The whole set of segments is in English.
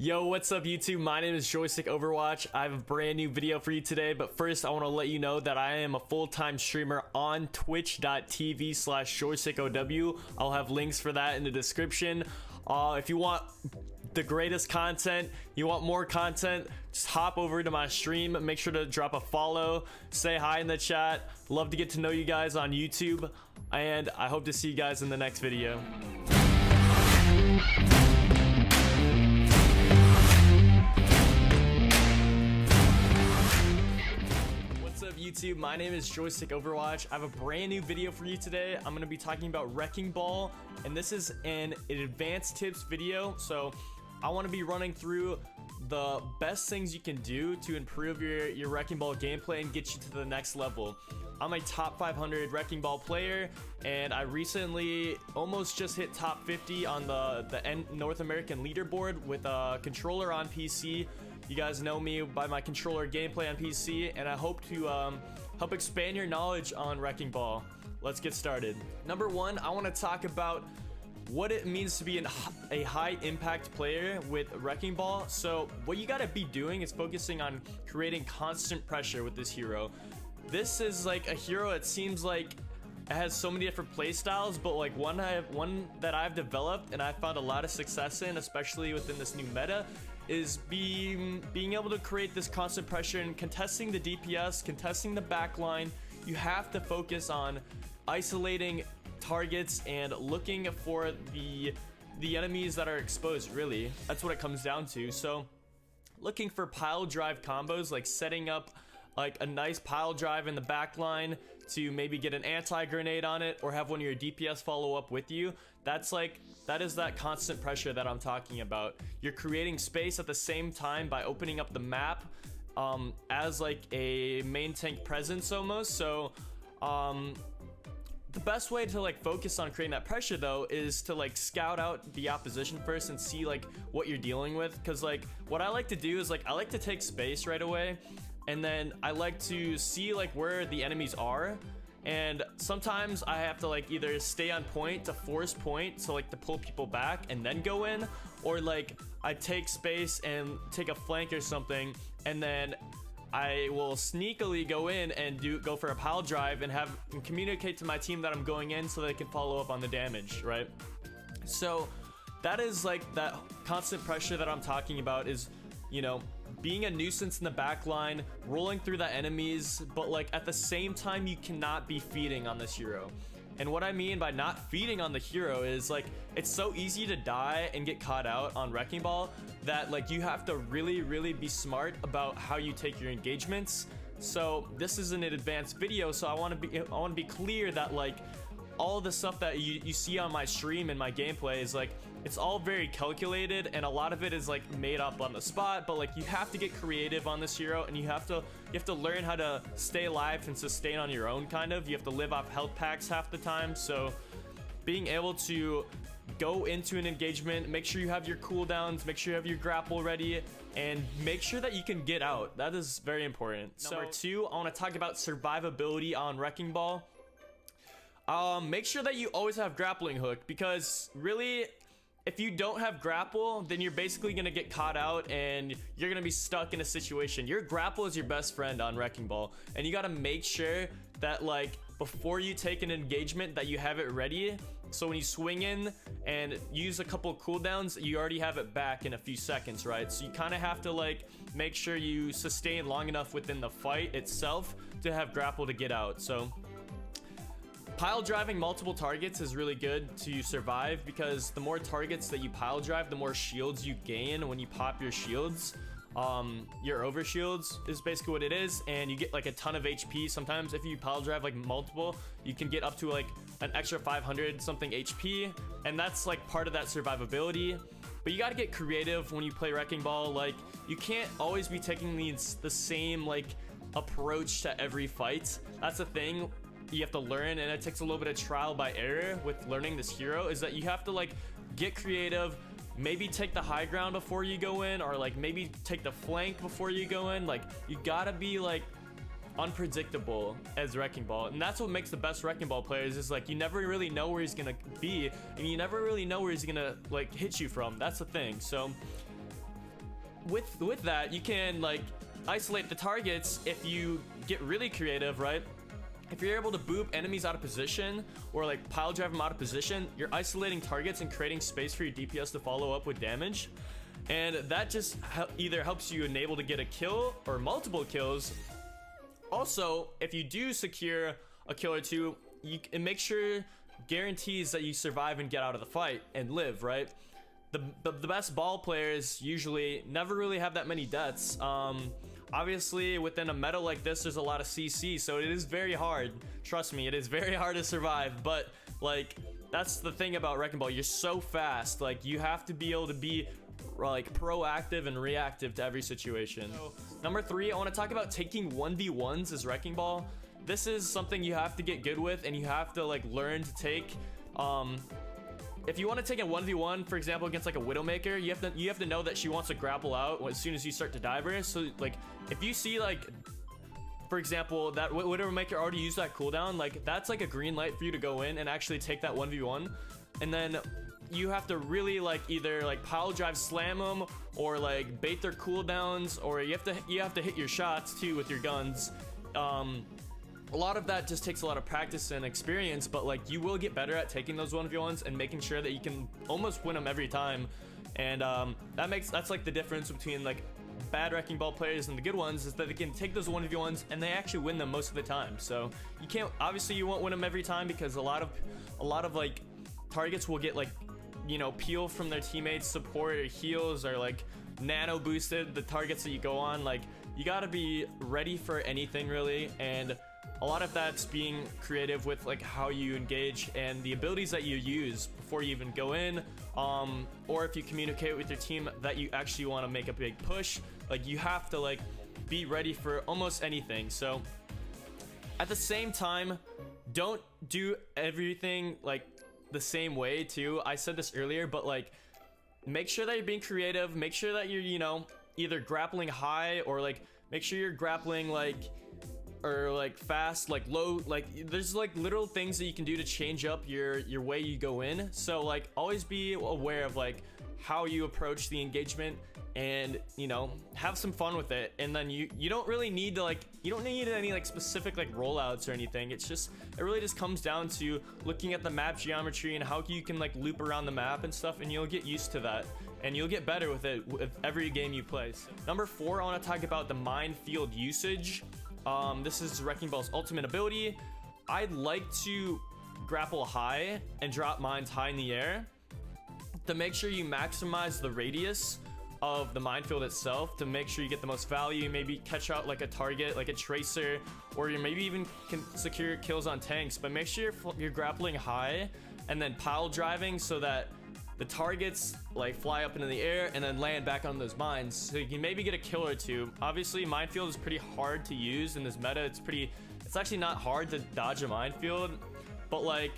Yo, what's up YouTube? My name is Joystick Overwatch. I have a brand new video for you today, but first I want to let you know that I am a full-time streamer on twitch.tv/joystickow. I'll have links for that in the description. If you want the greatest content, you want more content, just hop over to my stream. Make sure to drop a follow, say hi in the chat. Love to get to know you guys on YouTube, and I hope to see you guys in the next video. YouTube, my name is Joystick Overwatch. I have a brand new video for you today. I'm going to be talking about Wrecking Ball, and this is an advanced tips video. So I want to be running through the best things you can do to improve your Wrecking Ball gameplay and get you to the next level. I'm a top 500 Wrecking Ball player, and I recently almost just hit top 50 on the North American leaderboard with a controller on PC. You guys know me by my controller gameplay on PC, and I hope to help expand your knowledge on Wrecking Ball. Let's get started. Number one, I want to talk about what it means to be a high impact player with Wrecking Ball. So what you got to be doing is focusing on creating constant pressure with this hero. This is like a hero, it seems like it has so many different play styles, but like one that I've developed and I found a lot of success in, especially within this new meta, is being able to create this constant pressure and contesting the DPS, contesting the backline. You have to focus on isolating targets and looking for the enemies that are exposed. Really, that's what it comes down to. So looking for pile drive combos, like setting up like a nice pile drive in the back line to maybe get an anti-grenade on it or have one of your DPS follow up with you. That is that constant pressure that I'm talking about. You're creating space at the same time by opening up the map as like a main tank presence almost. So the best way to like focus on creating that pressure though is to like scout out the opposition first and see like what you're dealing with, because like what I like to do is like I like to take space right away, and then I like to see like where the enemies are, and sometimes I have to like either stay on point to force point, so like to pull people back and then go in, or like I take space and take a flank or something, and then I will sneakily go in and go for a pile drive and communicate to my team that I'm going in so they can follow up on the damage, right? So that is like that constant pressure that I'm talking about, is, you know, being a nuisance in the back line, rolling through the enemies, but like at the same time you cannot be feeding on this hero. And what I mean by not feeding on the hero is like it's so easy to die and get caught out on Wrecking Ball that like you have to really be smart about how you take your engagements. So this is an advanced video, so I want to be clear that like all the stuff that you see on my stream and my gameplay is like, it's all very calculated, and a lot of it is like made up on the spot, but like you have to get creative on this hero, and you have to learn how to stay alive and sustain on your own. Kind of, you have to live off health packs half the time. So being able to go into an engagement, make sure you have your cooldowns, make sure you have your grapple ready, and make sure that you can get out. That is very important. Number two, I want to talk about survivability on Wrecking Ball. Make sure that you always have grappling hook, because really, if you don't have grapple, then you're basically gonna get caught out and you're gonna be stuck in a situation. Your grapple is your best friend on Wrecking Ball, and you gotta make sure that like before you take an engagement that you have it ready, so when you swing in and use a couple cooldowns, you already have it back in a few seconds, right? So you kind of have to like make sure you sustain long enough within the fight itself to have grapple to get out. So pile driving multiple targets is really good to survive, because the more targets that you pile drive, the more shields you gain when you pop your shields. Your over shields is basically what it is, and you get like a ton of HP. Sometimes if you pile drive like multiple, you can get up to like an extra 500 something HP, and that's like part of that survivability. But you got to get creative when you play Wrecking Ball. Like you can't always be taking the same like approach to every fight. That's the thing you have to learn, and it takes a little bit of trial by error with learning this hero, is that you have to like get creative, maybe take the high ground before you go in, or like maybe take the flank before you go in. Like you gotta be like unpredictable as Wrecking Ball, and that's what makes the best Wrecking Ball players, is like you never really know where he's gonna be, and you never really know where he's gonna like hit you from. That's the thing. So with that, you can like isolate the targets if you get really creative, right? If you're able to boop enemies out of position or like pile drive them out of position, you're isolating targets and creating space for your DPS to follow up with damage. And that just either helps you enable to get a kill or multiple kills. Also, if you do secure a kill or two, it makes sure guarantees that you survive and get out of the fight and live, right? The best ball players usually never really have that many deaths. Obviously, within a meta like this, there's a lot of CC, so it is very hard. Trust me, it is very hard to survive. But like, that's the thing about Wrecking Ball. You're so fast. Like, you have to be able to be like proactive and reactive to every situation. So, number 3, I want to talk about taking 1v1s as Wrecking Ball. This is something you have to get good with, and you have to like learn to take. If you want to take a 1v1, for example, against like a Widowmaker, you have to know that she wants to grapple out as soon as you start to dive her. So like, if you see like, for example, that Widowmaker already used that cooldown, like that's like a green light for you to go in and actually take that 1v1. And then you have to really like either like pile drive slam them or like bait their cooldowns, or you have to hit your shots too with your guns. A lot of that just takes a lot of practice and experience, but like you will get better at taking those 1v1s and making sure that you can almost win them every time. And that's like the difference between like bad Wrecking Ball players and the good ones, is that they can take those 1v1s and they actually win them most of the time. So you can't, obviously you won't win them every time, because a lot of like targets will get like, you know, peel from their teammates, support or heals, or like nano boosted the targets that you go on. Like, you gotta be ready for anything really, and a lot of that's being creative with like how you engage and the abilities that you use before you even go in, or if you communicate with your team that you actually want to make a big push. Like, you have to like be ready for almost anything. So at the same time, don't do everything like the same way too. I said this earlier, but like, make sure that you're being creative, make sure that you're, you know, either grappling high, or like make sure you're grappling like, or like fast, like low. Like, there's like little things that you can do to change up your way you go in. So like, always be aware of like how you approach the engagement, and you know, have some fun with it. And then you don't really need to like, you don't need any like specific like rollouts or anything. It really just comes down to looking at the map geometry and how you can like loop around the map and stuff, and you'll get used to that, and you'll get better with it with every game you play. So, number 4, I want to talk about the minefield usage. This is Wrecking Ball's ultimate ability. I'd like to grapple high and drop mines high in the air to make sure you maximize the radius of the minefield itself, to make sure you get the most value. Maybe catch out like a target, like a tracer, or you maybe even can secure kills on tanks. But make sure you're grappling high and then pile driving so that the targets like fly up into the air and then land back on those mines, so you can maybe get a kill or two. Obviously, minefield is pretty hard to use in this meta. It's actually not hard to dodge a minefield, but like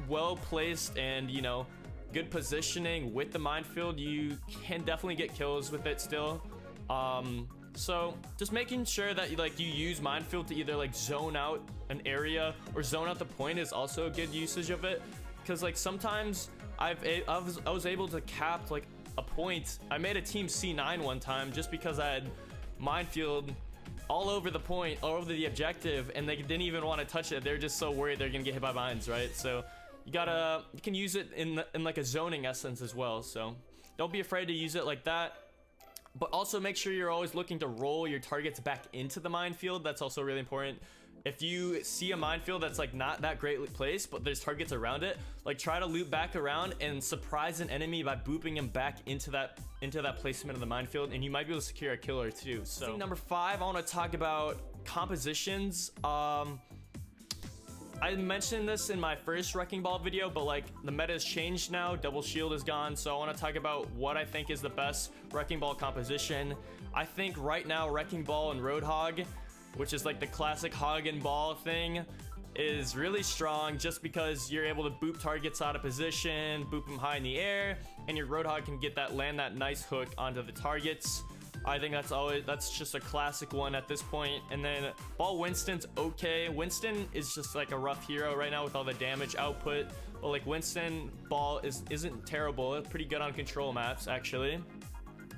well placed and, you know, good positioning with the minefield, you can definitely get kills with it still. So just making sure that you use minefield to either like zone out an area or zone out the point is also a good usage of it, because like sometimes I was able to cap like a point. I made a team C9 one time just because I had minefield all over the point, all over the objective, and they didn't even want to touch it. They're just so worried they're gonna get hit by mines, right? So you can use it in like a zoning essence as well. So don't be afraid to use it like that. But also make sure you're always looking to roll your targets back into the minefield. That's also really important. If you see a minefield that's like not that great place, but there's targets around it, like try to loop back around and surprise an enemy by booping him back into that placement of the minefield, and you might be able to secure a kill or two. So thing number 5, I want to talk about compositions. I mentioned this in my first Wrecking Ball video, but like the meta has changed now. Double shield is gone, so I want to talk about what I think is the best Wrecking Ball composition. I think right now Wrecking Ball and Roadhog, which is like the classic hog and ball thing, is really strong just because you're able to boop targets out of position, boop them high in the air, and your Roadhog can land that nice hook onto the targets. I think that's just a classic one at this point. And then Ball Winston's okay. Winston is just like a rough hero right now with all the damage output, but like Winston Ball isn't terrible. It's pretty good on control maps actually.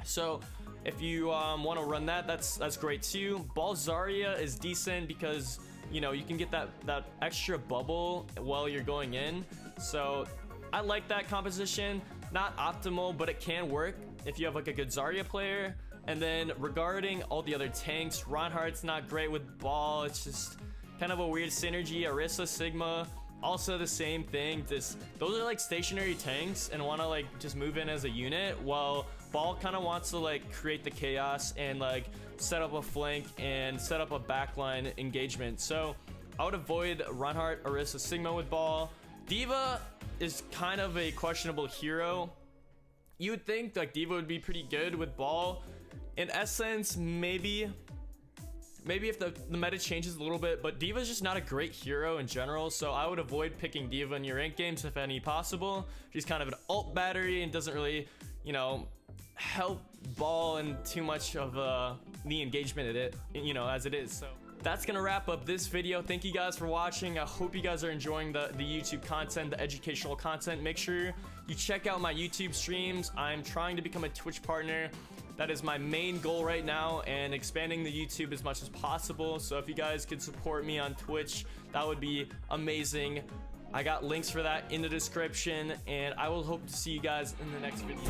So If you want to run that, that's great too. Ball Zarya is decent because you know you can get that extra bubble while you're going in. So I like that composition. Not optimal, but it can work if you have like a good Zarya player. And then regarding all the other tanks, Reinhardt's not great with ball. It's just kind of a weird synergy. Orisa, Sigma, also the same thing. Those are like stationary tanks and want to like just move in as a unit, while ball kind of wants to like create the chaos and like set up a flank and set up a backline engagement. So I would avoid Reinhardt, Orisa, Sigma with ball. D.Va is kind of a questionable hero. You would think like D.Va would be pretty good with ball. In essence, maybe if the meta changes a little bit, but D.Va is just not a great hero in general, so I would avoid picking D.Va in your ranked games if any possible. She's kind of an ult battery and doesn't really, you know, help ball in too much of the engagement as it is. So that's gonna wrap up this video. Thank you guys for watching. I hope you guys are enjoying the YouTube content, the educational content. Make sure you check out my YouTube streams. I'm trying to become a Twitch partner. That is my main goal right now, and expanding the YouTube as much as possible. So if you guys could support me on Twitch, that would be amazing. I got links for that in the description, and I will hope to see you guys in the next video.